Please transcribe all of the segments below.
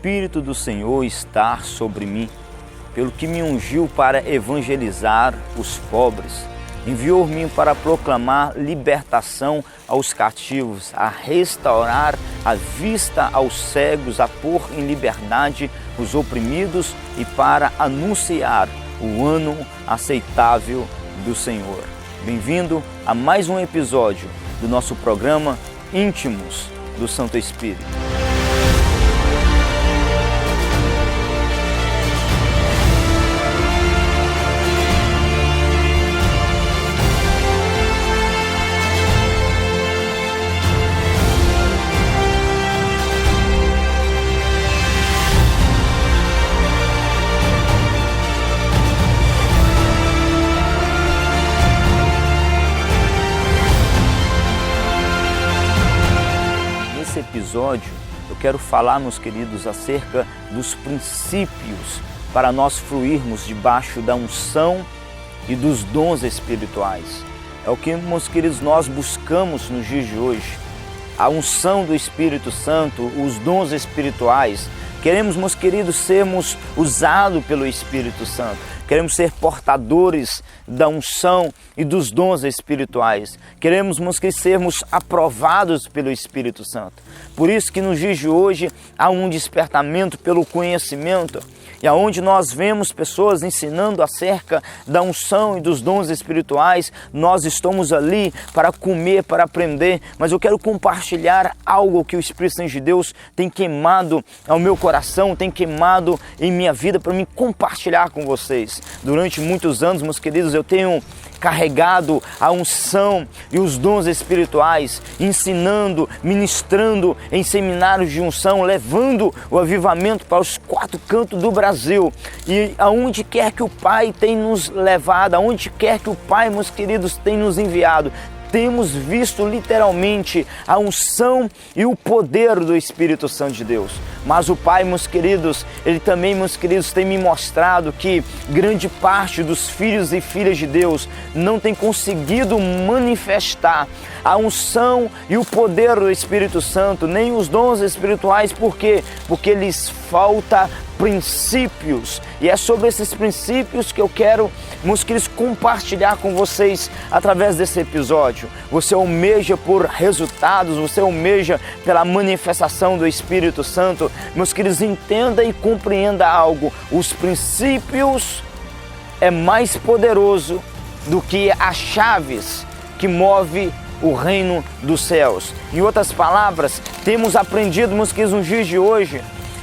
Espírito do Senhor está sobre mim, pelo que me ungiu para evangelizar os pobres. Enviou-me para proclamar libertação aos cativos, a restaurar a vista aos cegos, a pôr em liberdade os oprimidos e para anunciar o ano aceitável do Senhor. Bem-vindo a mais um episódio do nosso programa Íntimos do Santo Espírito. Nesse episódio eu quero falar, meus queridos, acerca dos princípios para nós fluirmos debaixo da unção e dos dons espirituais. É o que, meus queridos, nós buscamos nos dias de hoje. A unção do Espírito Santo, os dons espirituais. Queremos, meus queridos, sermos usados pelo Espírito Santo. Queremos ser portadores da unção e dos dons espirituais. Queremos, meus queridos, sermos aprovados pelo Espírito Santo. Por isso que nos dias de hoje há um despertamento pelo conhecimento, e aonde nós vemos pessoas ensinando acerca da unção e dos dons espirituais, nós estamos ali para comer, para aprender, mas eu quero compartilhar algo que o Espírito Santo de Deus tem queimado ao meu coração, tem queimado em minha vida para me compartilhar com vocês. Durante muitos anos, meus queridos, eu tenho carregado a unção e os dons espirituais, ensinando, ministrando em seminários de unção, levando o avivamento para os 4 cantos do Brasil. E aonde quer que o Pai tem nos levado, aonde quer que o Pai, meus queridos, tem nos enviado, temos visto literalmente a unção e o poder do Espírito Santo de Deus. Mas o Pai, meus queridos, Ele também, meus queridos, tem me mostrado que grande parte dos filhos e filhas de Deus não tem conseguido manifestar a unção e o poder do Espírito Santo, nem os dons espirituais. Por quê? Porque lhes falta princípios, e é sobre esses princípios que eu quero, meus queridos, compartilhar com vocês através desse episódio. Você almeja por resultados, você almeja pela manifestação do Espírito Santo. Meus queridos, entenda e compreenda algo: os princípios é mais poderoso do que as chaves que move o reino dos céus. Em outras palavras, temos aprendido, meus queridos, nos dias de hoje,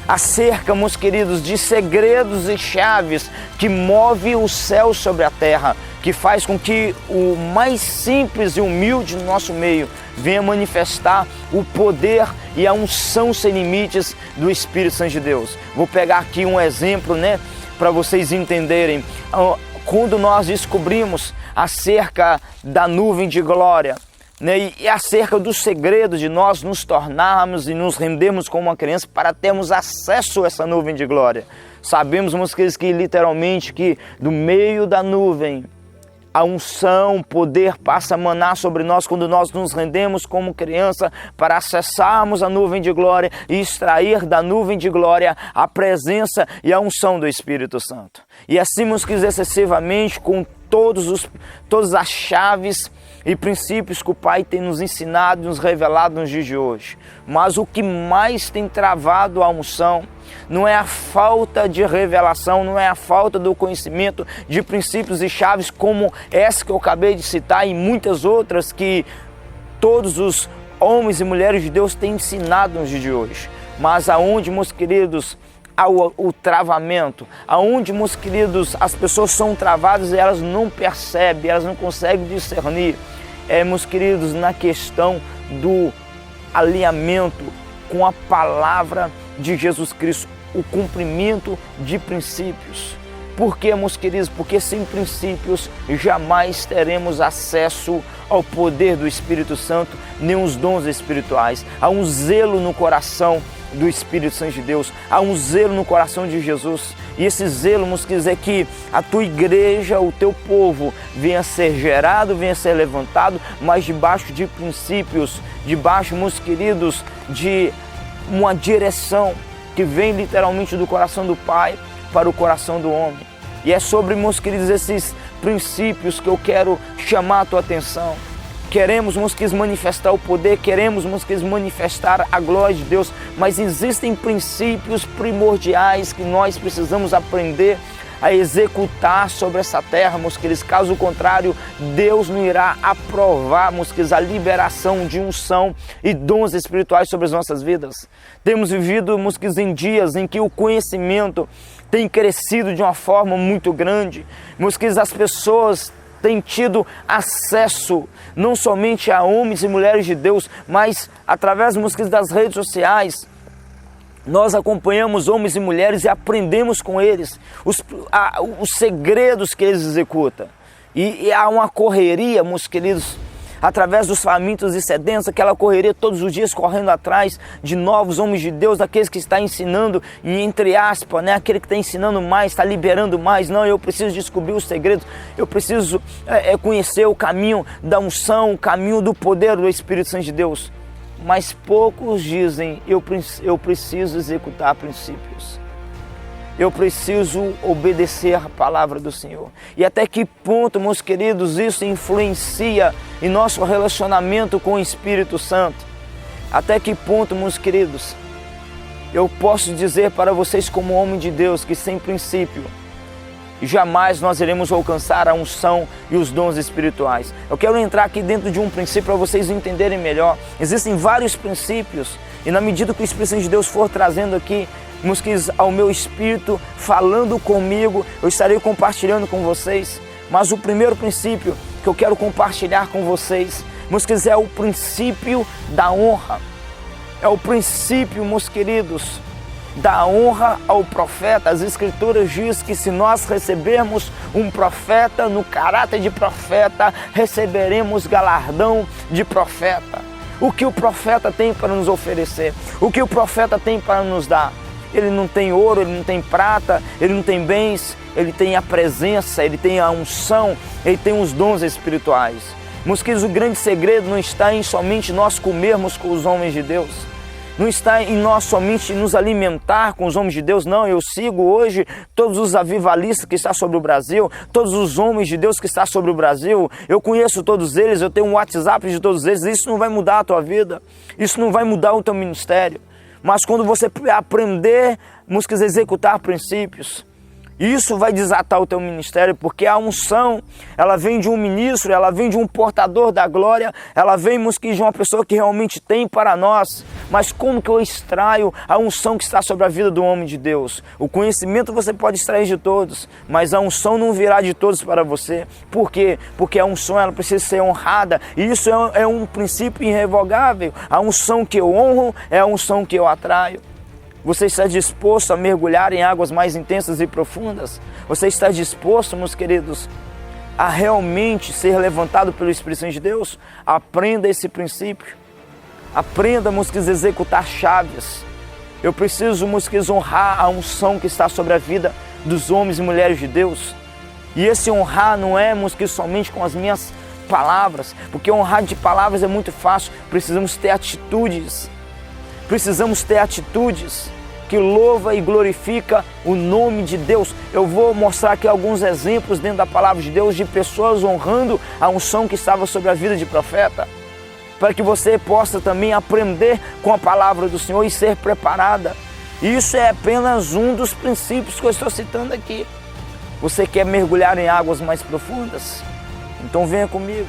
acerca, meus queridos, de segredos e chaves que move o céu sobre a terra, que faz com que o mais simples e humilde no nosso meio venha manifestar o poder e a unção sem limites do Espírito Santo de Deus. Vou pegar aqui um exemplo, para vocês entenderem. Quando nós descobrimos acerca da nuvem de glória, e acerca do segredo de nós nos tornarmos e nos rendermos como uma criança para termos acesso a essa nuvem de glória. Sabemos, meus queridos, que literalmente que do meio da nuvem a unção, o poder passa a manar sobre nós quando nós nos rendemos como criança para acessarmos a nuvem de glória e extrair da nuvem de glória a presença e a unção do Espírito Santo. E assim, meus queridos, excessivamente com todas as chaves e princípios que o Pai tem nos ensinado e nos revelado nos dias de hoje. Mas o que mais tem travado a unção não é a falta de revelação, não é a falta do conhecimento de princípios e chaves como essa que eu acabei de citar e muitas outras que todos os homens e mulheres de Deus têm ensinado nos dias de hoje. Mas aonde, meus queridos, o travamento, aonde, meus queridos, as pessoas são travadas e elas não percebem, elas não conseguem discernir, meus queridos, na questão do alinhamento com a palavra de Jesus Cristo, o cumprimento de princípios. Por quê, meus queridos? Porque sem princípios jamais teremos acesso ao poder do Espírito Santo, nem os dons espirituais. Há um zelo no coração do Espírito Santo de Deus, há um zelo no coração de Jesus. E esse zelo, meus queridos, é que a tua igreja, o teu povo, venha a ser gerado, venha a ser levantado, mas debaixo de princípios, debaixo, meus queridos, de uma direção que vem literalmente do coração do Pai para o coração do homem. E é sobre, meus queridos, esses princípios que eu quero chamar a tua atenção. Queremos, meus queridos, manifestar o poder, queremos, meus queridos, manifestar a glória de Deus, mas existem princípios primordiais que nós precisamos aprender a executar sobre essa terra, meus queridos. Caso contrário, Deus não irá aprovar, meus queridos, a liberação de unção e dons espirituais sobre as nossas vidas. Temos vivido, meus queridos, em dias em que o conhecimento tem crescido de uma forma muito grande. Meus queridos, as pessoas têm tido acesso não somente a homens e mulheres de Deus, mas através, meus queridos, das redes sociais. Nós acompanhamos homens e mulheres e aprendemos com eles os segredos que eles executam. E há uma correria, meus queridos, através dos famintos e sedentos, aquela correria todos os dias correndo atrás de novos homens de Deus, daqueles que está ensinando, e entre aspas, né, aquele que está ensinando mais, está liberando mais. Não, eu preciso descobrir os segredos, eu preciso conhecer o caminho da unção, o caminho do poder do Espírito Santo de Deus. Mas poucos dizem, eu preciso executar princípios. Eu preciso obedecer a palavra do Senhor. E até que ponto, meus queridos, isso influencia em nosso relacionamento com o Espírito Santo? Até que ponto, meus queridos, eu posso dizer para vocês como homem de Deus que sem princípio jamais nós iremos alcançar a unção e os dons espirituais. Eu quero entrar aqui dentro de um princípio para vocês entenderem melhor. Existem vários princípios e na medida que o Espírito Santo de Deus for trazendo aqui, meus queridos, ao meu espírito, falando comigo, eu estarei compartilhando com vocês. Mas o primeiro princípio que eu quero compartilhar com vocês, meus queridos, é o princípio da honra. É o princípio, meus queridos, da honra ao profeta. As Escrituras dizem que se nós recebermos um profeta no caráter de profeta, receberemos galardão de profeta. O que o profeta tem para nos oferecer? O que o profeta tem para nos dar? Ele não tem ouro, ele não tem prata, ele não tem bens, ele tem a presença, ele tem a unção, ele tem os dons espirituais. Meus queridos, o grande segredo não está em somente nós comermos com os homens de Deus. Não está em nós somente nos alimentar com os homens de Deus, não. Eu sigo hoje todos os avivalistas que estão sobre o Brasil, todos os homens de Deus que estão sobre o Brasil. Eu conheço todos eles, eu tenho um WhatsApp de todos eles. Isso não vai mudar a tua vida, isso não vai mudar o teu ministério. Mas quando você aprender, a executar princípios, isso vai desatar o teu ministério, porque a unção, ela vem de um ministro, ela vem de um portador da glória, ela vem, de uma pessoa que realmente tem para nós. Mas como que eu extraio a unção que está sobre a vida do homem de Deus? O conhecimento você pode extrair de todos, mas a unção não virá de todos para você. Por quê? Porque a unção, ela precisa ser honrada, e isso é um princípio irrevogável. A unção que eu honro é a unção que eu atraio. Você está disposto a mergulhar em águas mais intensas e profundas? Você está disposto, meus queridos, a realmente ser levantado pelo Espírito Santo de Deus? Aprenda esse princípio. Aprenda, meus queridos, a executar chaves. Eu preciso, meus queridos, honrar a unção que está sobre a vida dos homens e mulheres de Deus. E esse honrar não é, meus queridos, somente com as minhas palavras, porque honrar de palavras é muito fácil. Precisamos ter atitudes. Precisamos ter atitudes que louva e glorifica o nome de Deus. Eu vou mostrar aqui alguns exemplos dentro da palavra de Deus de pessoas honrando a unção que estava sobre a vida de profeta, para que você possa também aprender com a palavra do Senhor e ser preparada. Isso é apenas um dos princípios que eu estou citando aqui. Você quer mergulhar em águas mais profundas? Então venha comigo.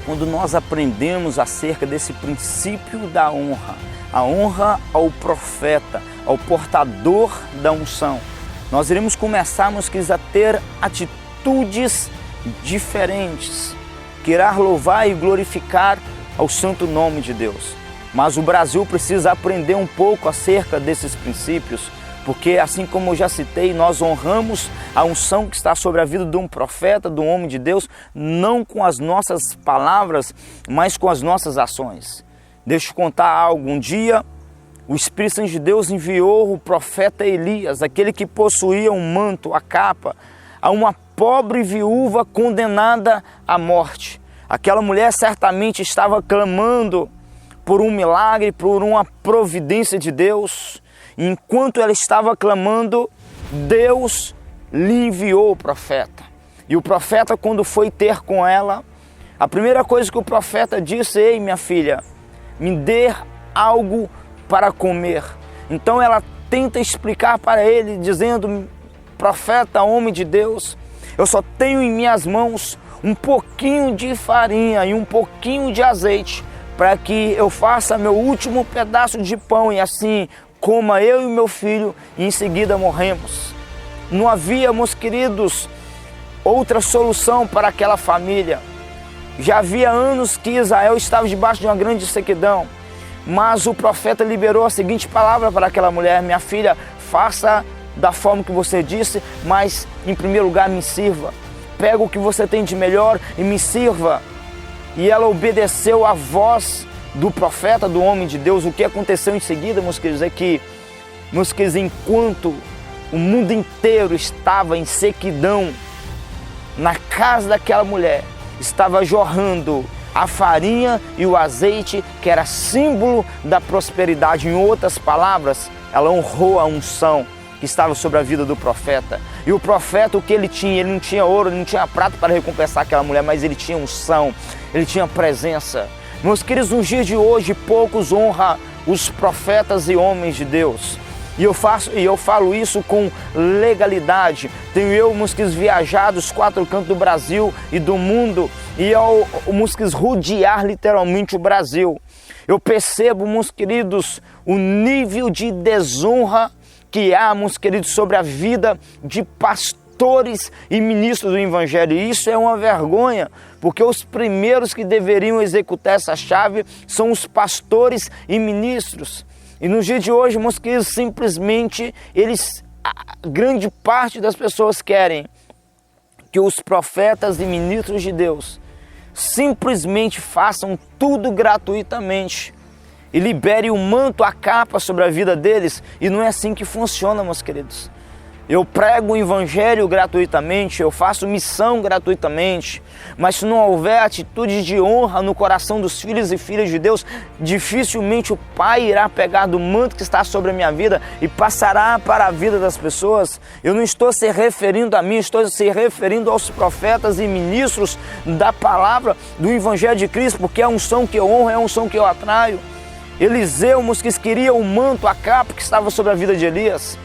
Quando nós aprendemos acerca desse princípio da honra, a honra ao profeta, ao portador da unção, nós iremos começar, meus queridos, a ter atitudes diferentes, que irá louvar e glorificar ao santo nome de Deus. Mas o Brasil precisa aprender um pouco acerca desses princípios, porque assim como eu já citei, nós honramos a unção que está sobre a vida de um profeta, de um homem de Deus, não com as nossas palavras, mas com as nossas ações. Deixa eu contar algo. Um dia, o Espírito Santo de Deus enviou o profeta Elias, aquele que possuía um manto, a capa, a uma pobre viúva condenada à morte. Aquela mulher certamente estava clamando por um milagre, por uma providência de Deus. E enquanto ela estava clamando, Deus lhe enviou o profeta. E o profeta, quando foi ter com ela, a primeira coisa que o profeta disse: ei, minha filha, me dê algo para comer. Então ela tenta explicar para ele, dizendo: profeta, homem de Deus, eu só tenho em minhas mãos um pouquinho de farinha e um pouquinho de azeite para que eu faça meu último pedaço de pão e assim coma eu e meu filho e em seguida morremos. Não havia, meus queridos, outra solução para aquela família. Já havia anos que Israel estava debaixo de uma grande sequidão, mas o profeta liberou a seguinte palavra para aquela mulher: minha filha, faça da forma que você disse, mas em primeiro lugar me sirva. Pega o que você tem de melhor e me sirva. E ela obedeceu à voz do profeta, do homem de Deus. O que aconteceu em seguida, meus queridos, é que, meus queridos, enquanto o mundo inteiro estava em sequidão, na casa daquela mulher estava jorrando a farinha e o azeite, que era símbolo da prosperidade. Em outras palavras, ela honrou a unção que estava sobre a vida do profeta. E o profeta, o que ele tinha? Ele não tinha ouro, ele não tinha prata para recompensar aquela mulher, mas ele tinha unção, ele tinha presença. Meus queridos, nos dias de hoje, poucos honram os profetas e homens de Deus. E eu falo isso com legalidade. Tenho meus queridos, viajado os 4 cantos do Brasil e do mundo, e meus queridos, rodear literalmente o Brasil. Eu percebo, meus queridos, o nível de desonra que há, meus queridos, sobre a vida de pastores e ministros do Evangelho. E isso é uma vergonha, porque os primeiros que deveriam executar essa chave são os pastores e ministros. E nos dias de hoje, meus queridos, simplesmente a grande parte das pessoas querem que os profetas e ministros de Deus simplesmente façam tudo gratuitamente e libere o manto, a capa sobre a vida deles. E não é assim que funciona, meus queridos. Eu prego o Evangelho gratuitamente, eu faço missão gratuitamente, mas se não houver atitude de honra no coração dos filhos e filhas de Deus, dificilmente o Pai irá pegar do manto que está sobre a minha vida e passará para a vida das pessoas. Eu não estou se referindo a mim, estou se referindo aos profetas e ministros da palavra do Evangelho de Cristo, porque é a unção que eu honro, é a unção que eu atraio. Eliseu, que queria o manto, a capa que estava sobre a vida de Elias,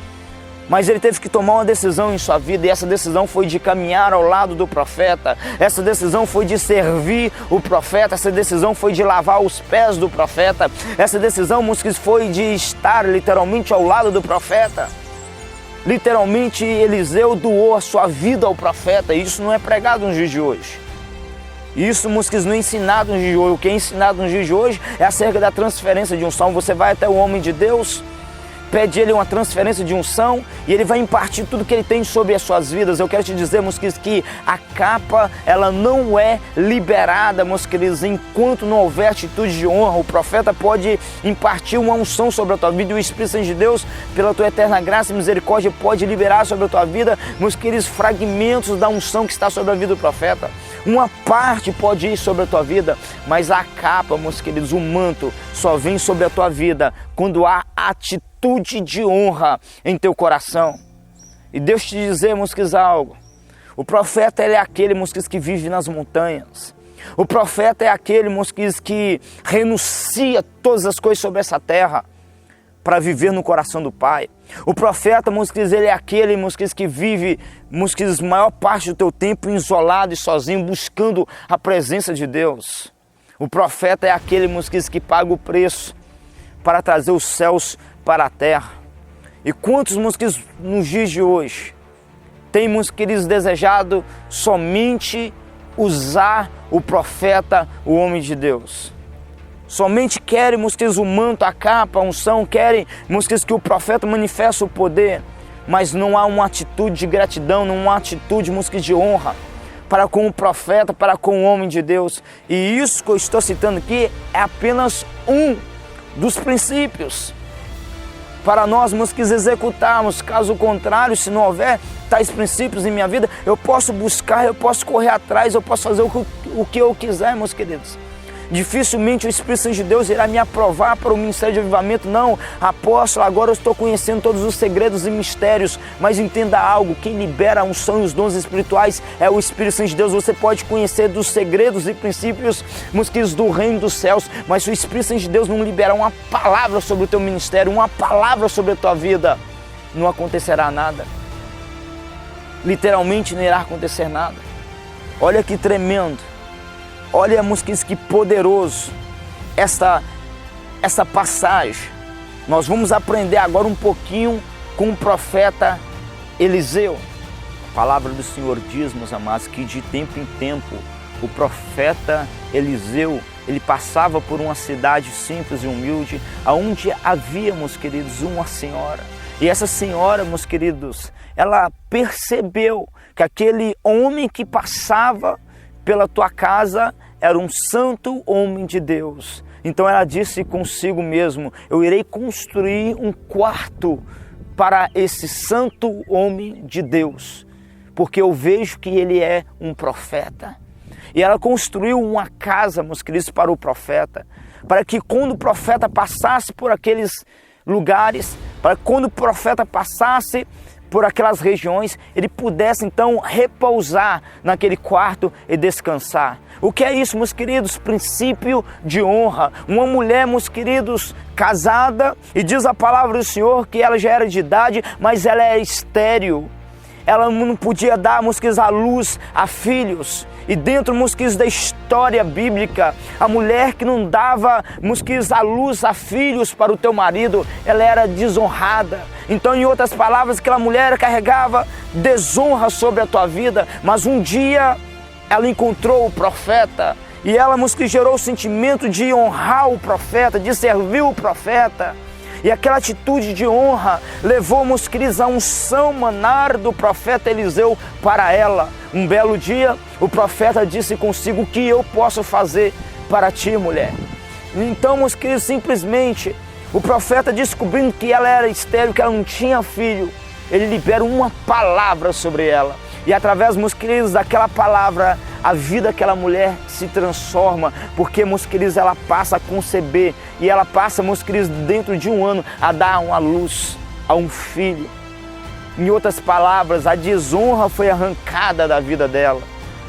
mas ele teve que tomar uma decisão em sua vida, e essa decisão foi de caminhar ao lado do profeta, essa decisão foi de servir o profeta, essa decisão foi de lavar os pés do profeta, essa decisão, foi de estar literalmente ao lado do profeta. Literalmente, Eliseu doou a sua vida ao profeta, e isso não é pregado nos dias de hoje. Isso, não é ensinado nos dias de hoje. O que é ensinado nos dias de hoje é acerca da transferência de unção. Você vai até o homem de Deus, pede ele uma transferência de unção e ele vai impartir tudo que ele tem sobre as suas vidas. Eu quero te dizer, meus queridos, que a capa, ela não é liberada, meus queridos, enquanto não houver atitude de honra. O profeta pode impartir uma unção sobre a tua vida e o Espírito Santo de Deus, pela tua eterna graça e misericórdia, pode liberar sobre a tua vida, meus queridos, fragmentos da unção que está sobre a vida do profeta. Uma parte pode ir sobre a tua vida, mas a capa, meus queridos, o manto, só vem sobre a tua vida quando há atitude de honra em teu coração. E Deus te dizer, meus queridos, algo. O profeta, ele é aquele, meus queridos, que vive nas montanhas. O profeta é aquele, meus queridos, que renuncia todas as coisas sobre essa terra para viver no coração do Pai. O profeta, meus queridos, ele é aquele, meus queridos, que vive, meus queridos, maior parte do teu tempo isolado e sozinho, buscando a presença de Deus. O profeta é aquele, meus queridos, que paga o preço para trazer os céus para a terra. E quantos, meus queridos, nos dias de hoje, tem, meus queridos, desejado somente usar o profeta, o homem de Deus? Somente querem, meus queridos, o manto, a capa, a unção, querem, meus queridos, que o profeta manifeste o poder, mas não há uma atitude de gratidão, não há uma atitude, meus queridos, de honra para com o profeta, para com o homem de Deus. E isso que eu estou citando aqui é apenas um dos princípios para nós, meus queridos, executarmos. Caso contrário, se não houver tais princípios em minha vida, eu posso buscar, eu posso correr atrás, eu posso fazer o que eu quiser, meus queridos. Dificilmente o Espírito Santo de Deus irá me aprovar para o ministério de avivamento. Não, apóstolo, agora eu estou conhecendo todos os segredos e mistérios. Mas entenda algo, quem libera a unção e os dons espirituais é o Espírito Santo de Deus. Você pode conhecer dos segredos e princípios do reino dos céus, mas se o Espírito Santo de Deus não liberar uma palavra sobre o teu ministério, uma palavra sobre a tua vida, não acontecerá nada. Literalmente não irá acontecer nada. Olha que tremendo. Olha, músicas, que poderoso essa passagem. Nós vamos aprender agora um pouquinho com o profeta Eliseu. A palavra do Senhor diz, meus amados, que de tempo em tempo o profeta Eliseu, ele passava por uma cidade simples e humilde, onde havia, meus queridos, uma senhora. E essa senhora, meus queridos, ela percebeu que aquele homem que passava pela tua casa era um santo homem de Deus. Então ela disse consigo mesmo: eu irei construir um quarto para esse santo homem de Deus, porque eu vejo que ele é um profeta. E ela construiu uma casa, meus queridos, para o profeta, para que quando o profeta passasse por aqueles lugares, para que quando o profeta passasse por aquelas regiões, ele pudesse então repousar naquele quarto e descansar. O que é isso, meus queridos? Princípio de honra. Uma mulher, meus queridos, casada, e diz a palavra do Senhor que ela já era de idade, mas ela é estéril. Ela não podia dar, meus queridos, a luz a filhos. E dentro, meus queridos, da história bíblica, a mulher que não dava, meus queridos, a luz a filhos para o teu marido, ela era desonrada. Então, em outras palavras, aquela mulher carregava desonra sobre a tua vida. Mas um dia ela encontrou o profeta e ela, meus queridos, gerou o sentimento de honrar o profeta, de servir o profeta. E aquela atitude de honra levou, meus queridos, a unção manar do profeta Eliseu para ela. Um belo dia, o profeta disse consigo: o que eu posso fazer para ti, mulher? Então, meus queridos, simplesmente, o profeta, descobrindo que ela era estéril, que ela não tinha filho, ele libera uma palavra sobre ela. E através, meus queridos, daquela palavra, a vida daquela mulher se transforma, porque, meus queridos, ela passa a conceber e ela passa, meus queridos, dentro de um ano a dar uma luz a um filho. Em outras palavras, a desonra foi arrancada da vida dela.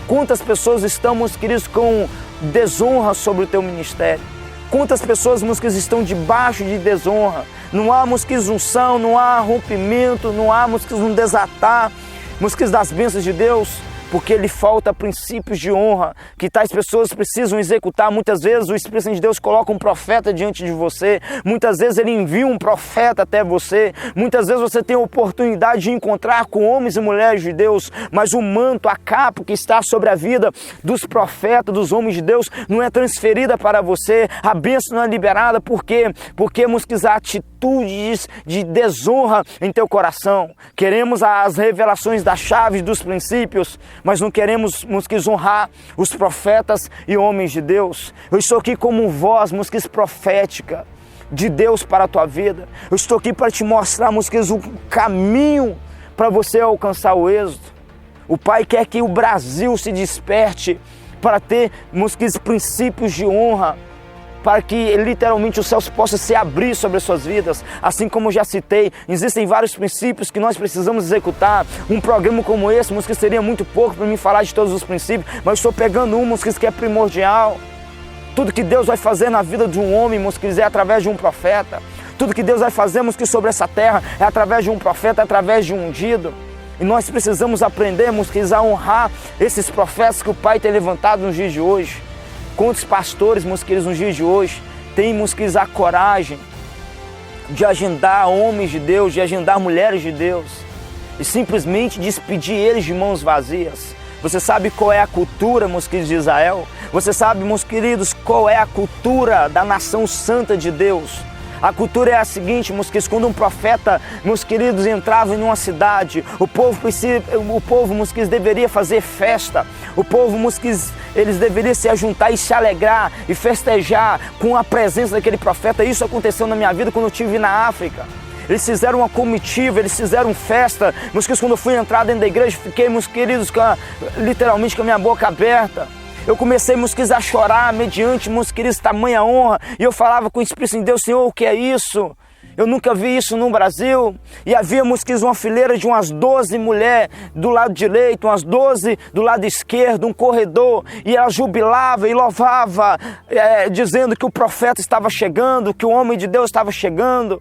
Quantas pessoas estão, meus queridos, com desonra sobre o teu ministério? Quantas pessoas, meus queridos, estão debaixo de desonra? Não há, meus queridos, unção, não há rompimento, não há, meus queridos, um desatar, meus queridos, das bênçãos de Deus, porque lhe falta princípios de honra que tais pessoas precisam executar. Muitas vezes o Espírito Santo de Deus coloca um profeta diante de você, muitas vezes ele envia um profeta até você, muitas vezes você tem a oportunidade de encontrar com homens e mulheres de Deus, mas o manto, a capa que está sobre a vida dos profetas, dos homens de Deus, não é transferida para você, a bênção não é liberada. Por quê? Porque temos que usar atitudes de desonra em teu coração. Queremos as revelações das chaves, dos princípios, mas não queremos, meus queridos, honrar os profetas e homens de Deus. Eu estou aqui como voz, meus queridos, profética de Deus para a tua vida. Eu estou aqui para te mostrar, meus queridos, o caminho para você alcançar o êxito. O Pai quer que o Brasil se desperte para ter, meus queridos, princípios de honra, para que literalmente os céus possam se abrir sobre as suas vidas. Assim como eu já citei, existem vários princípios que nós precisamos executar. Um programa como esse, que seria muito pouco para mim falar de todos os princípios, mas estou pegando um, que é primordial. Tudo que Deus vai fazer na vida de um homem, é através de um profeta. Tudo que Deus vai fazer, sobre essa terra, é através de um profeta, é através de um ungido. E nós precisamos aprender, a honrar esses profetas que o Pai tem levantado nos dias de hoje. Quantos pastores, meus queridos, nos dias de hoje, têm, meus queridos, a coragem de agendar homens de Deus, de agendar mulheres de Deus e simplesmente despedir eles de mãos vazias? Você sabe qual é a cultura, meus queridos, de Israel? Você sabe, meus queridos, qual é a cultura da nação santa de Deus? A cultura é a seguinte, meus queridos: quando um profeta, meus queridos, entrava em uma cidade, o povo, meus queridos, deveria fazer festa. O povo, meus queridos, eles deveriam se ajuntar e se alegrar e festejar com a presença daquele profeta. Isso aconteceu na minha vida quando eu estive na África. Eles fizeram uma comitiva, eles fizeram festa. Meus queridos, quando eu fui entrar dentro da igreja, fiquei, meus queridos, literalmente com a minha boca aberta. eu comecei, meus queridos, a chorar mediante, meus queridos, tamanha honra. E eu falava com o Espírito Santo de Deus: Senhor, o que é isso? Eu nunca vi isso no Brasil. E havia, meus queridos, uma fileira de umas 12 mulheres do lado direito, umas 12 do lado esquerdo, um corredor. E ela jubilava e louvava, dizendo que o profeta estava chegando, que o homem de Deus estava chegando.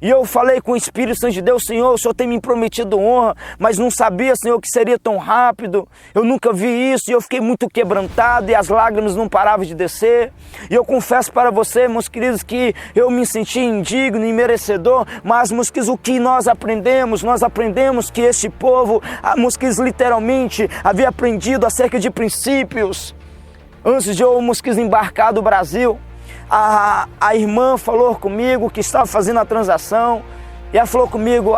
E eu falei com o Espírito Santo de Deus: Senhor, o Senhor tem me prometido honra, mas não sabia, Senhor, que seria tão rápido. Eu nunca vi isso e eu fiquei muito quebrantado e as lágrimas não paravam de descer. E eu confesso para você, meus queridos, que eu me senti indigno e merecedor, mas, meus queridos, o que nós aprendemos que este povo, meus queridos, literalmente havia aprendido acerca de princípios. Antes de eu, meus queridos, embarcar do Brasil, a irmã falou comigo que estava fazendo a transação, e ela falou comigo: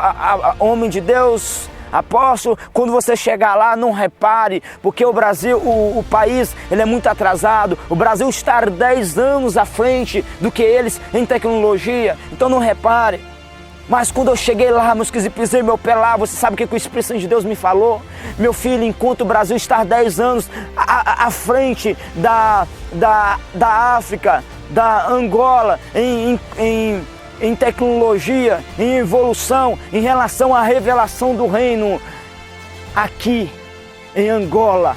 homem de Deus, apóstolo, quando você chegar lá, não repare, porque o Brasil, o país, ele é muito atrasado. O Brasil está 10 anos à frente do que eles em tecnologia, então não repare. Mas quando eu cheguei lá, meus queridos, e pisei meu pé lá, você sabe o que o Espírito Santo de Deus me falou? Meu filho, enquanto o Brasil está 10 anos à frente da África, da Angola, em tecnologia, em evolução, em relação à revelação do reino, aqui em Angola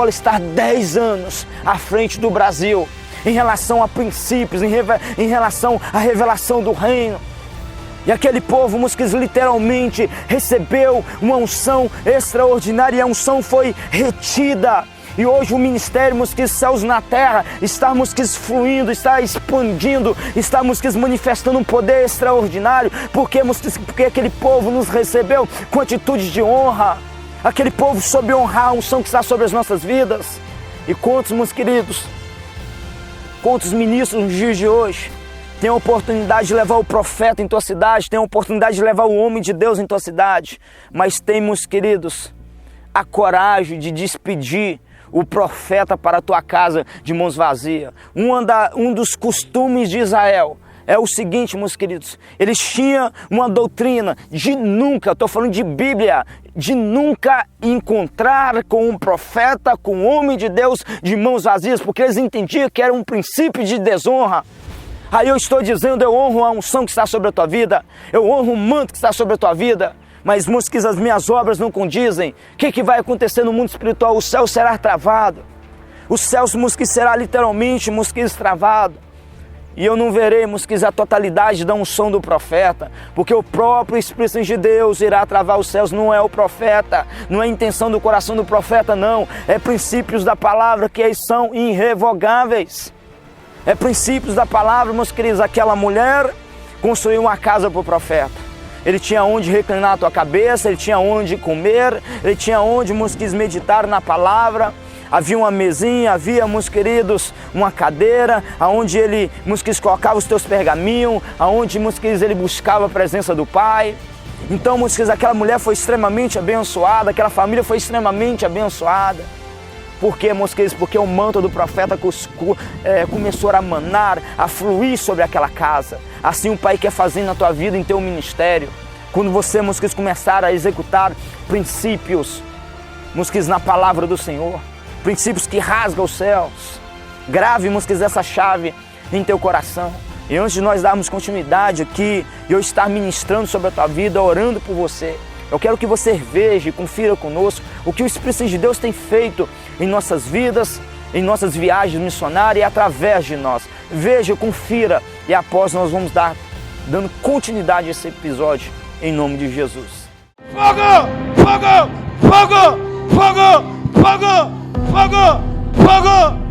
está 10 anos à frente do Brasil, em relação a princípios, em relação à revelação do reino. E aquele povo, meus queridos, literalmente recebeu uma unção extraordinária, e a unção foi retida. E hoje o ministério, meus queridos, céus na terra, está, meus queridos, fluindo, está expandindo, está, meus queridos, manifestando um poder extraordinário, porque aquele povo nos recebeu com atitude de honra. Aquele povo soube honrar a unção que está sobre as nossas vidas. E quantos, meus queridos, quantos ministros nos dias de hoje tem a oportunidade de levar o profeta em tua cidade, tem a oportunidade de levar o homem de Deus em tua cidade, mas tem, meus queridos, a coragem de despedir o profeta para a tua casa de mãos vazias. Um dos costumes de Israel é o seguinte, meus queridos: eles tinham uma doutrina de nunca, estou falando de Bíblia, de nunca encontrar com um profeta, com um homem de Deus de mãos vazias, porque eles entendiam que era um princípio de desonra. Aí eu estou dizendo: eu honro a unção que está sobre a tua vida, eu honro o manto que está sobre a tua vida, mas, meus queridos, as minhas obras não condizem. O que vai acontecer no mundo espiritual? O céu será travado, o céu, meus queridos, será literalmente, meus queridos, travado, e eu não verei, meus queridos, a totalidade da unção do profeta, porque o próprio Espírito de Deus irá travar os céus. Não é o profeta, não é a intenção do coração do profeta, não, é princípios da palavra que eles são irrevogáveis. É princípios da palavra, meus queridos. Aquela mulher construiu uma casa para o profeta. Ele tinha onde reclinar a tua cabeça, ele tinha onde comer, ele tinha onde, meus queridos, meditar na palavra. Havia uma mesinha, havia, meus queridos, uma cadeira, aonde ele, meus queridos, colocava os teus pergaminhos, aonde, meus queridos, ele buscava a presença do Pai. Então, meus queridos, aquela mulher foi extremamente abençoada, aquela família foi extremamente abençoada. Por quê, meus queridos? Porque o manto do profeta começou a manar, a fluir sobre aquela casa. Assim o Pai quer fazer na tua vida, em teu ministério. Quando você, meus queridos, começar a executar princípios, meus queridos, na palavra do Senhor, princípios que rasgam os céus, grave, meus queridos, essa chave em teu coração. E antes de nós darmos continuidade aqui, eu estar ministrando sobre a tua vida, orando por você, eu quero que você veja e confira conosco o que o Espírito de Deus tem feito em nossas vidas, em nossas viagens missionárias e através de nós. Veja, confira, e após nós vamos dando continuidade a esse episódio, em nome de Jesus. Fogo! Fogo! Fogo! Fogo! Fogo! Fogo! Fogo!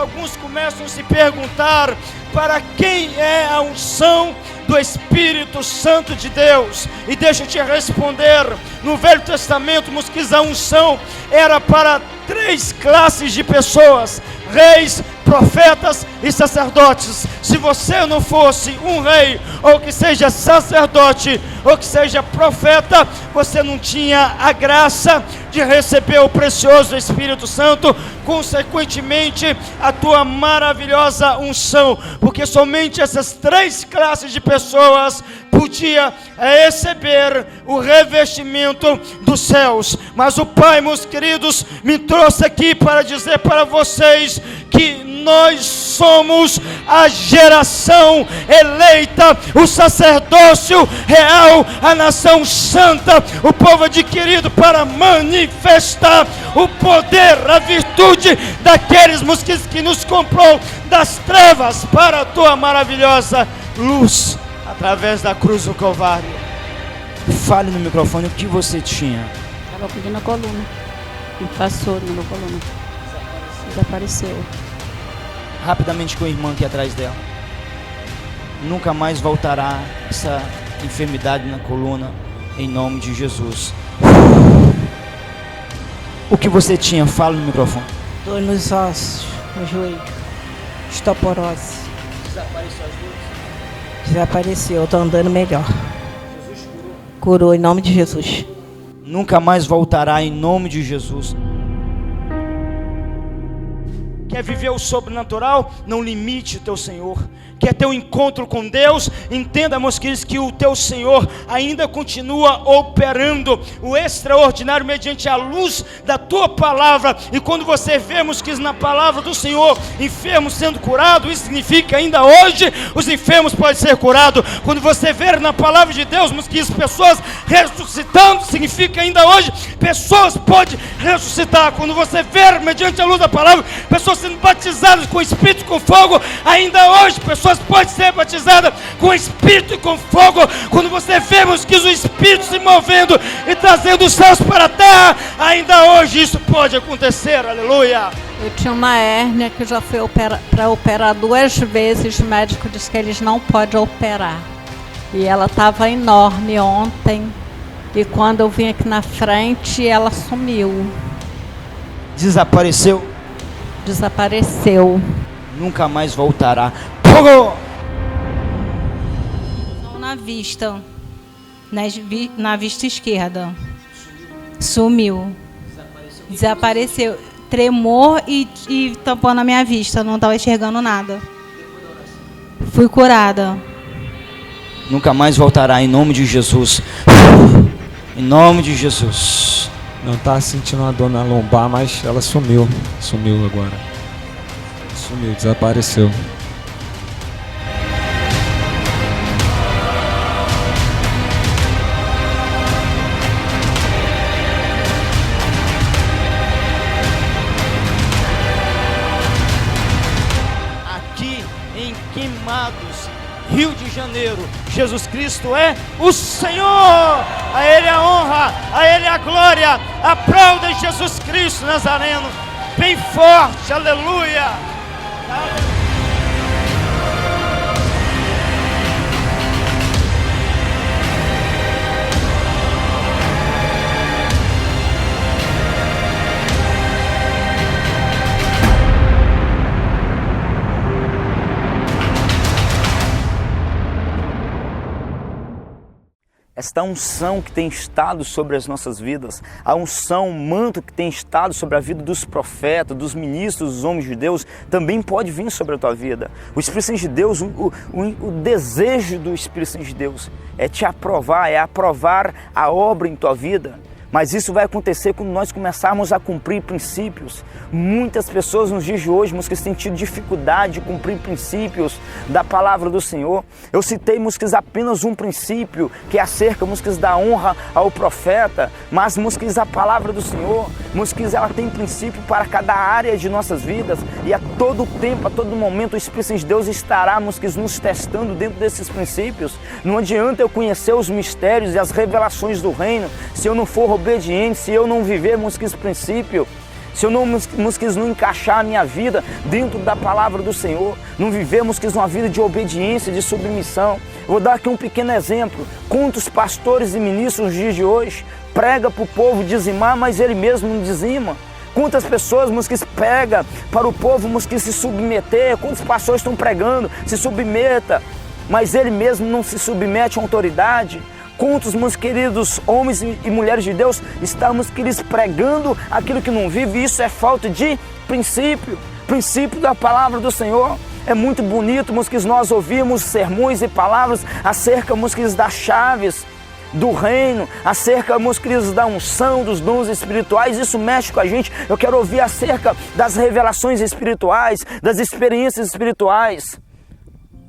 alguns começam a se perguntar para quem é a unção do Espírito Santo de Deus. E deixa eu te responder, no Velho Testamento, a unção era para 3 classes de pessoas: reis, profetas e sacerdotes. Se você não fosse um rei, ou que seja sacerdote, ou que seja profeta, você não tinha a graça de receber o precioso Espírito Santo, consequentemente a tua maravilhosa unção, porque somente essas 3 classes de pessoas podia receber o revestimento dos céus. Mas o Pai, meus queridos, me trouxe aqui para dizer para vocês que nós somos a geração eleita, o sacerdócio real, a nação santa, o povo adquirido para manifestar o poder, a virtude daqueles que nos comprou das trevas para a tua maravilhosa luz, através da cruz do Calvário. Fale no microfone o que você tinha. Estava aqui na coluna. E passou na minha coluna. Desapareceu. Rapidamente com a irmã aqui atrás dela. Nunca mais voltará essa enfermidade na coluna, em nome de Jesus. O que você tinha? Fala no microfone. Dor nos ossos, no joelho. Osteoporose. Desapareceu as dores? Desapareceu, estou andando melhor. Jesus curou. Curou em nome de Jesus. Nunca mais voltará em nome de Jesus. Quer viver o sobrenatural? Não limite o teu Senhor. Quer ter um encontro com Deus? Entenda, meus queridos, que o teu Senhor ainda continua operando o extraordinário mediante a luz da tua palavra. E quando você vê, meus queridos, na palavra do Senhor, enfermos sendo curados, isso significa ainda hoje os enfermos podem ser curados. Quando você vê na palavra de Deus, meus queridos, pessoas ressuscitando, significa ainda hoje pessoas podem ressuscitar. Quando você vê mediante a luz da palavra, pessoas sendo batizadas com Espírito e com fogo, ainda hoje pessoas podem ser batizadas com Espírito e com fogo. Quando você vê, meus queridos, o Espírito se movendo e trazendo os céus para a terra, ainda hoje isso pode acontecer, aleluia. Eu tinha uma hérnia que já foi para operar 2 vezes, o médico disse que eles não podem operar. E ela estava enorme ontem, e quando eu vim aqui na frente, ela sumiu. Desapareceu? Desapareceu. Nunca mais voltará. Fogo! Na vista, na vista esquerda. Sumiu. Desapareceu. Tremor e tampou na minha vista, não estava enxergando nada. Fui curada. Nunca mais voltará em nome de Jesus. Em nome de Jesus. Não está sentindo uma dor na lombar, mas ela sumiu. Sumiu agora. Sumiu, desapareceu. Aqui em Queimados, Rio de Janeiro, Jesus Cristo é o Senhor. A Ele a honra, a Ele a glória. Aplauda Jesus Cristo Nazareno bem forte, aleluia. Esta unção que tem estado sobre as nossas vidas, a unção, o manto que tem estado sobre a vida dos profetas, dos ministros, dos homens de Deus, também pode vir sobre a tua vida. O Espírito Santo de Deus, o desejo do Espírito Santo de Deus é te aprovar, é aprovar a obra em tua vida. Mas isso vai acontecer quando nós começarmos a cumprir princípios. Muitas pessoas nos dias de hoje, músicas, têm tido dificuldade de cumprir princípios da palavra do Senhor. Eu citei, músicas, apenas um princípio, que é acerca, músicas, da honra ao profeta. Mas, músicas, a palavra do Senhor, músicas, ela tem princípio para cada área de nossas vidas. E a todo tempo, a todo momento, o Espírito de Deus estará, músicas, nos testando dentro desses princípios. Não adianta eu conhecer os mistérios e as revelações do reino se eu não for obediente, se eu não viver, músicas, esse princípio. se eu não encaixar a minha vida dentro da palavra do Senhor, não vivermos uma vida de obediência, de submissão. Eu vou dar aqui um pequeno exemplo. Quantos pastores e ministros nos dias de hoje prega para o povo dizimar, mas ele mesmo não dizima? Quantas pessoas que pregam para o povo que se submeter? Quantos pastores estão pregando, se submeta, mas ele mesmo não se submete à autoridade? Quantos, meus queridos homens e mulheres de Deus, estamos pregando aquilo que não vive? Isso é falta de princípio da palavra do Senhor. É muito bonito, que nós ouvimos sermões e palavras acerca, das chaves do reino, acerca, meus queridos, da unção, dos dons espirituais. Isso mexe com a gente. Eu quero ouvir acerca das revelações espirituais, das experiências espirituais.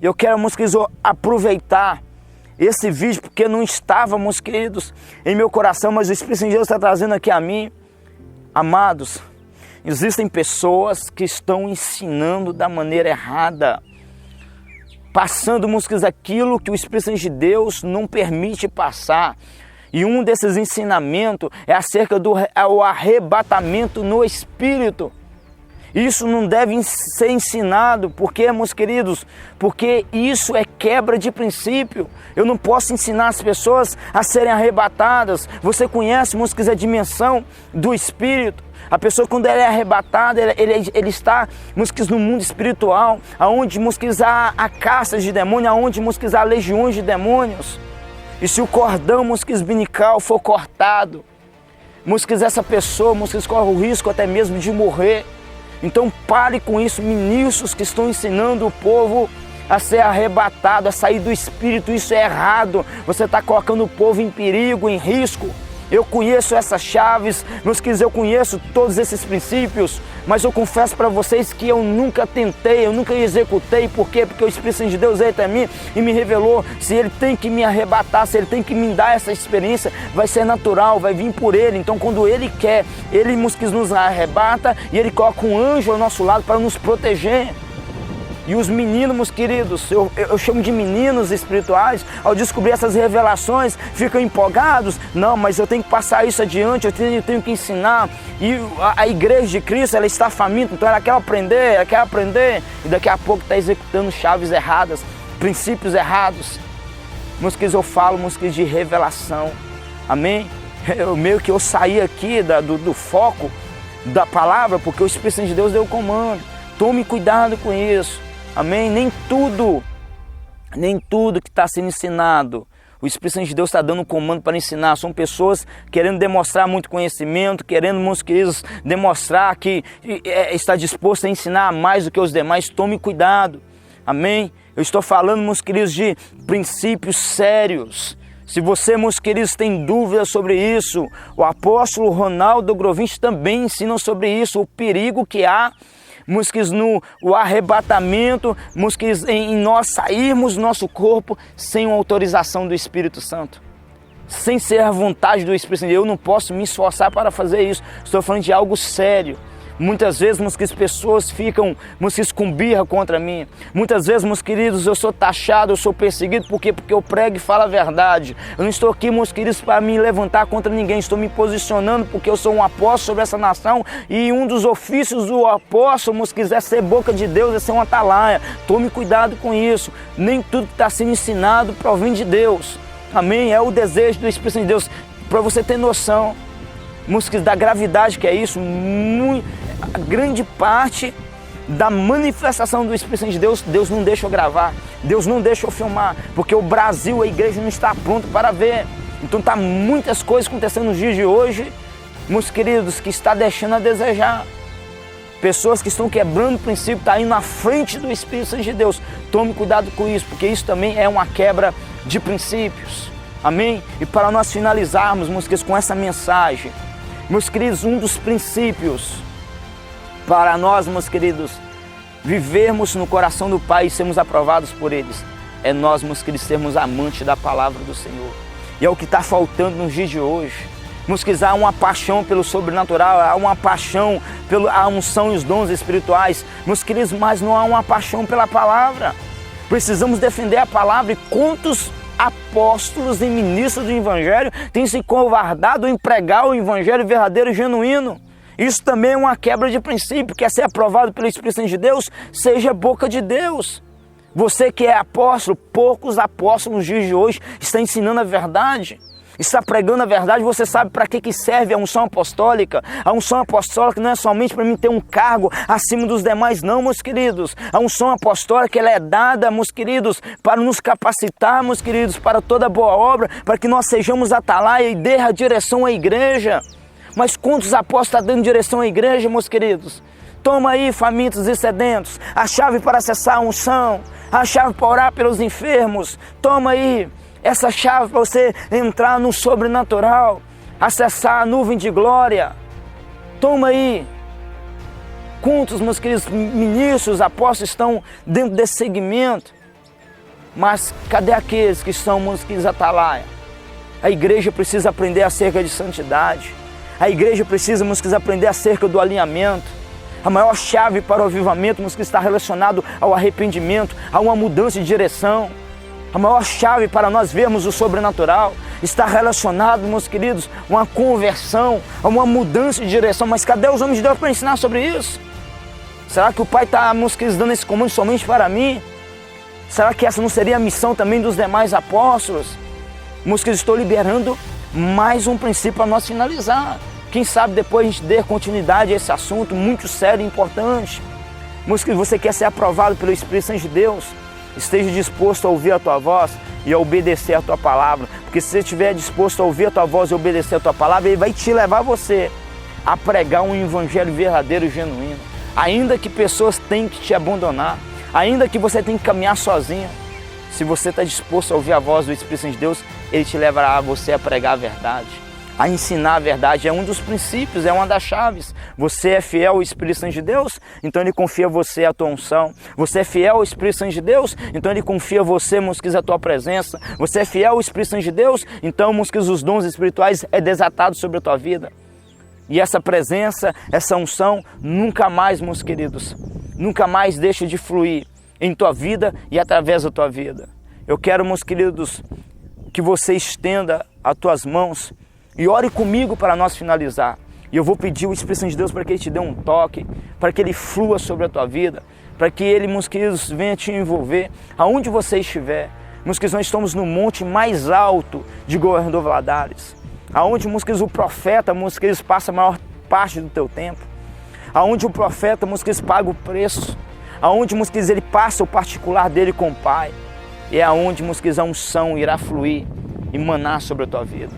Eu quero, meus queridos, aproveitar esse vídeo, porque não estava, meus queridos, em meu coração, mas o Espírito de Deus está trazendo aqui a mim. Amados, existem pessoas que estão ensinando da maneira errada, passando, meus queridos, aquilo que o Espírito de Deus não permite passar. E um desses ensinamentos é acerca do arrebatamento no Espírito. Isso não deve ser ensinado, porque, meus queridos, porque isso é quebra de princípio. Eu não posso ensinar as pessoas a serem arrebatadas. Você conhece, meus queridos, a dimensão do Espírito. A pessoa, quando ela é arrebatada, ele está, meus queridos, no mundo espiritual, onde, meus queridos, há caças de demônios, onde, meus queridos, há legiões de demônios. E se o cordão, meus queridos, umbilical for cortado, meus queridos, essa pessoa, meus queridos, corre o risco até mesmo de morrer. Então pare com isso, ministros que estão ensinando o povo a ser arrebatado, a sair do Espírito. Isso é errado. Você está colocando o povo em perigo, em risco. Eu conheço essas chaves, meus queridos, eu conheço todos esses princípios, mas eu confesso para vocês que eu nunca tentei, eu nunca executei. Por quê? Porque o Espírito de Deus veio até mim e me revelou. Se Ele tem que me arrebatar, se Ele tem que me dar essa experiência, vai ser natural, vai vir por Ele. Então, quando Ele quer, Ele nos arrebata e Ele coloca um anjo ao nosso lado para nos proteger. E os meninos, meus queridos, eu chamo de meninos espirituais, ao descobrir essas revelações, ficam empolgados. Não, mas eu tenho que passar isso adiante, eu tenho que ensinar. E a igreja de Cristo, ela está faminta, então ela quer aprender, e daqui a pouco está executando chaves erradas, princípios errados. Meus queridos, eu falo, meus queridos, de revelação. Amém? Eu saí aqui do foco da palavra, porque o Espírito de Deus deu o comando. Tome cuidado com isso. Amém? Nem tudo que está sendo ensinado, o Espírito de Deus está dando um comando para ensinar. São pessoas querendo demonstrar muito conhecimento, querendo, meus queridos, demonstrar que está disposto a ensinar mais do que os demais. Tome cuidado. Amém? Eu estou falando, meus queridos, de princípios sérios. Se você, meus queridos, tem dúvidas sobre isso, o apóstolo Ronaldo Grovins também ensina sobre isso, o perigo que há, meus queridos, no arrebatamento, meus queridos, em nós sairmos do nosso corpo sem uma autorização do Espírito Santo, sem ser a vontade do Espírito Santo. Eu não posso me esforçar para fazer isso. Estou falando de algo sério. Muitas vezes, meus queridos, pessoas ficam, meus queridos, com birra contra mim. Muitas vezes, meus queridos, eu sou taxado, eu sou perseguido. Por quê? Porque eu prego e falo a verdade. Eu não estou aqui, meus queridos, para me levantar contra ninguém. Estou me posicionando porque eu sou um apóstolo sobre essa nação. E um dos ofícios do apóstolo, meus queridos, é ser boca de Deus, é ser uma atalaia. Tome cuidado com isso. Nem tudo que está sendo ensinado provém de Deus. Amém? É o desejo do Espírito de Deus. Para você ter noção, meus queridos, da gravidade que é isso, a grande parte da manifestação do Espírito de Deus, Deus não deixa eu gravar, Deus não deixa eu filmar, porque o Brasil, a igreja não está pronto para ver. Então está muitas coisas acontecendo nos dias de hoje, meus queridos, que está deixando a desejar. Pessoas que estão quebrando o princípio, está indo na frente do Espírito de Deus. Tome cuidado com isso, porque isso também é uma quebra de princípios. Amém? E para nós finalizarmos, meus queridos, com essa mensagem, meus queridos, um dos princípios para nós, meus queridos, vivermos no coração do Pai e sermos aprovados por eles, é nós, meus queridos, sermos amantes da palavra do Senhor. E é o que está faltando nos dias de hoje. Meus queridos, há uma paixão pelo sobrenatural, há uma paixão pela unção e os dons espirituais, meus queridos, mas não há uma paixão pela palavra. Precisamos defender a palavra. E quantos apóstolos e ministros do Evangelho têm se covardado em pregar o Evangelho verdadeiro e genuíno? Isso também é uma quebra de princípio, quer ser aprovado pelo Espírito Santo de Deus, seja a boca de Deus. Você que é apóstolo, poucos apóstolos nos dias de hoje estão ensinando a verdade, está pregando a verdade. Você sabe para que serve a unção apostólica? A unção apostólica não é somente para mim ter um cargo acima dos demais, não, meus queridos. A unção apostólica ela é dada, meus queridos, para nos capacitar, meus queridos, para toda boa obra, para que nós sejamos atalaia e dê a direção à igreja. Mas quantos apóstolos estão dando direção à igreja, meus queridos? Toma aí, famintos e sedentos, a chave para acessar a unção, a chave para orar pelos enfermos. Toma aí essa chave para você entrar no sobrenatural, acessar a nuvem de glória. Toma aí. Quantos, meus queridos ministros, apóstolos estão dentro desse segmento? Mas cadê aqueles que são, meus queridos, atalaia? A igreja precisa aprender acerca de santidade. A igreja precisa, meus queridos, aprender acerca do alinhamento. A maior chave para o avivamento, meus queridos, está relacionado ao arrependimento, a uma mudança de direção. A maior chave para nós vermos o sobrenatural está relacionado, meus queridos, a uma conversão, a uma mudança de direção. Mas cadê os homens de Deus para ensinar sobre isso? Será que o Pai está, meus queridos, dando esse comando somente para mim? Será que essa não seria a missão também dos demais apóstolos? Meus queridos, estou liberando mais um princípio para nós finalizar. Quem sabe depois a gente dê continuidade a esse assunto muito sério e importante. Meus queridos, você quer ser aprovado pelo Espírito Santo de Deus? Esteja disposto a ouvir a tua voz e a obedecer a tua palavra. Porque se você estiver disposto a ouvir a tua voz e obedecer a tua palavra, Ele vai te levar você a pregar um evangelho verdadeiro e genuíno. Ainda que pessoas tenham que te abandonar, ainda que você tenha que caminhar sozinho, se você está disposto a ouvir a voz do Espírito Santo de Deus, Ele te levará a você a pregar a verdade, a ensinar a verdade. É um dos princípios, é uma das chaves. Você é fiel ao Espírito Santo de Deus, então Ele confia a você a tua unção. Você é fiel ao Espírito Santo de Deus, então Ele confia a você, meus queridos, a tua presença. Você é fiel ao Espírito Santo de Deus, então, meus queridos, os dons espirituais é desatado sobre a tua vida. E essa presença, essa unção, nunca mais, meus queridos, nunca mais deixa de fluir em tua vida e através da tua vida. Eu quero, meus queridos, que você estenda as tuas mãos e ore comigo para nós finalizar. E eu vou pedir o Espírito Santo de Deus para que Ele te dê um toque, para que Ele flua sobre a tua vida, para que Ele, meus queridos, venha te envolver aonde você estiver. Meus queridos, nós estamos no monte mais alto de Governador Valadares, aonde, meus queridos, o profeta, meus queridos, passa a maior parte do teu tempo, aonde o profeta, meus queridos, paga o preço, aonde, meus queridos, ele passa o particular dele com o Pai. E é aonde, meus queridos, a unção irá fluir e manar sobre a tua vida.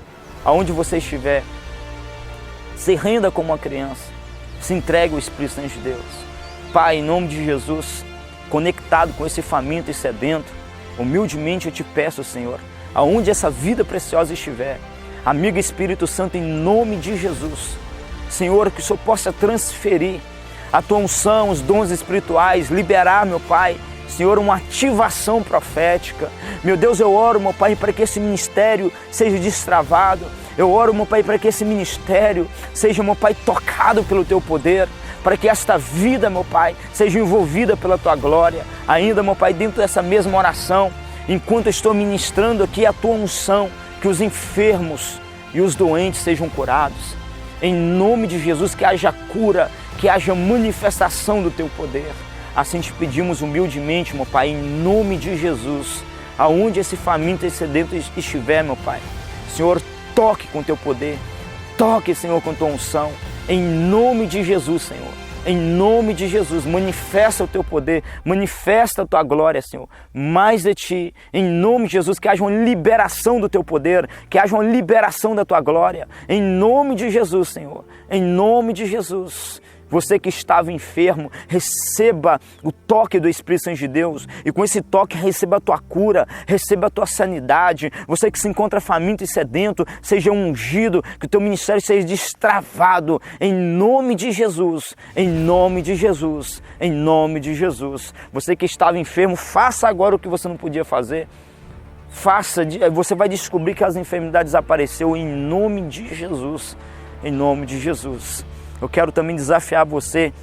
Aonde você estiver, se renda como uma criança, se entregue ao Espírito Santo de Deus. Pai, em nome de Jesus, conectado com esse faminto e sedento, humildemente eu te peço, Senhor, aonde essa vida preciosa estiver, amigo Espírito Santo, em nome de Jesus, Senhor, que o Senhor possa transferir a tua unção, os dons espirituais, liberar, meu Pai, Senhor, uma ativação profética. Meu Deus, eu oro, meu Pai, para que esse ministério seja destravado. Eu oro, meu Pai, para que esse ministério seja, meu Pai, tocado pelo Teu poder, para que esta vida, meu Pai, seja envolvida pela Tua glória. Ainda, meu Pai, dentro dessa mesma oração, enquanto eu estou ministrando aqui a Tua unção, que os enfermos e os doentes sejam curados. Em nome de Jesus, que haja cura, que haja manifestação do Teu poder. Assim te pedimos humildemente, meu Pai, em nome de Jesus, aonde esse faminto e sedento estiver, meu Pai, Senhor, toque com Teu poder, toque, Senhor, com Tua unção, em nome de Jesus, Senhor, em nome de Jesus, manifesta o Teu poder, manifesta a Tua glória, Senhor, mais de Ti, em nome de Jesus, que haja uma liberação do Teu poder, que haja uma liberação da Tua glória, em nome de Jesus, Senhor, em nome de Jesus. Você que estava enfermo, receba o toque do Espírito Santo de Deus e com esse toque receba a tua cura, receba a tua sanidade. Você que se encontra faminto e sedento, seja ungido, que o teu ministério seja destravado em nome de Jesus, em nome de Jesus, em nome de Jesus. Você que estava enfermo, faça agora o que você não podia fazer. Você vai descobrir que as enfermidades apareceram em nome de Jesus, em nome de Jesus. Eu quero também desafiar você,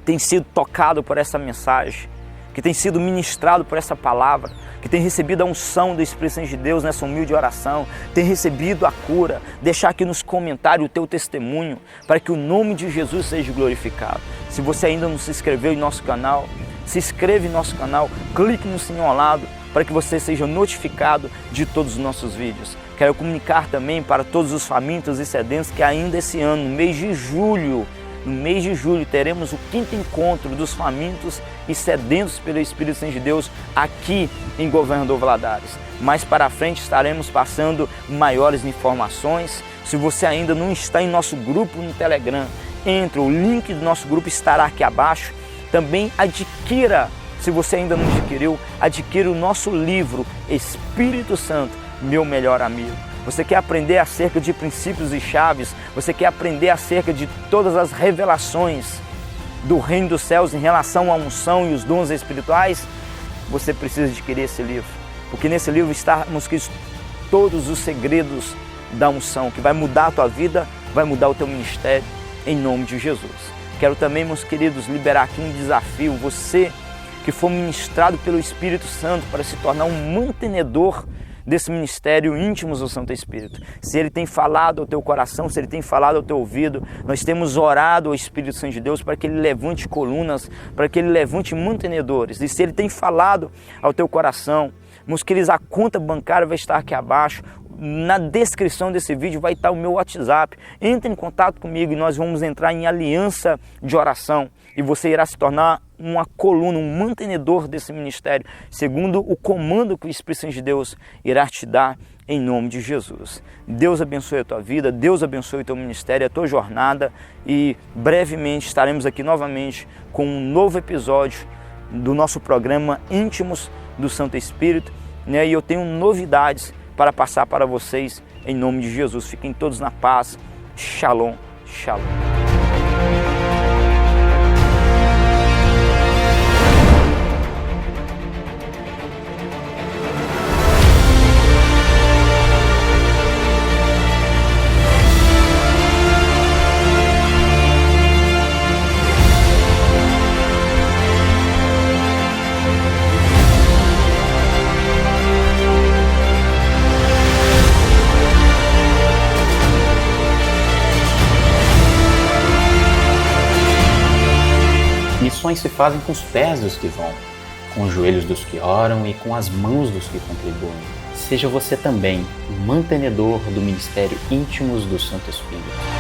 tem sido tocado por essa mensagem, que tem sido ministrado por essa palavra, que tem recebido a unção do Espírito Santo de Deus nessa humilde oração, tem recebido a cura, deixar aqui nos comentários o teu testemunho, para que o nome de Jesus seja glorificado. Se você ainda não se inscreveu em nosso canal, se inscreve em nosso canal, clique no sininho ao lado, para que você seja notificado de todos os nossos vídeos. Quero comunicar também para todos os famintos e sedentos que ainda esse ano, no mês de julho, teremos o 5º encontro dos famintos e sedentos pelo Espírito Santo de Deus aqui em Governador Valadares. Mais para frente estaremos passando maiores informações. Se você ainda não está em nosso grupo no Telegram, entre, o link do nosso grupo estará aqui abaixo. Também adquira, se você ainda não adquiriu, adquira o nosso livro Espírito Santo, meu melhor amigo. Você quer aprender acerca de princípios e chaves? Você quer aprender acerca de todas as revelações do reino dos céus em relação à unção e os dons espirituais? Você precisa adquirir esse livro, porque nesse livro estão escritos todos os segredos da unção, que vai mudar a tua vida, vai mudar o teu ministério, em nome de Jesus. Quero também, meus queridos, liberar aqui um desafio. Você que for ministrado pelo Espírito Santo para se tornar um mantenedor desse ministério íntimos do Santo Espírito. Se Ele tem falado ao teu coração, se Ele tem falado ao teu ouvido, nós temos orado ao Espírito Santo de Deus para que Ele levante colunas, para que Ele levante mantenedores. E se Ele tem falado ao teu coração, meus queridos, a conta bancária vai estar aqui abaixo. Na descrição desse vídeo vai estar o meu WhatsApp. Entre em contato comigo e nós vamos entrar em aliança de oração. E você irá se tornar uma coluna, um mantenedor desse ministério, segundo o comando que o Espírito Santo de Deus irá te dar em nome de Jesus. Deus abençoe a tua vida, Deus abençoe o teu ministério, a tua jornada, e brevemente estaremos aqui novamente com um novo episódio do nosso programa Íntimos do Santo Espírito, né? E eu tenho novidades para passar para vocês em nome de Jesus. Fiquem todos na paz. Shalom, shalom. Missões se fazem com os pés dos que vão, com os joelhos dos que oram e com as mãos dos que contribuem. Seja você também um mantenedor do ministério Íntimos do Santo Espírito.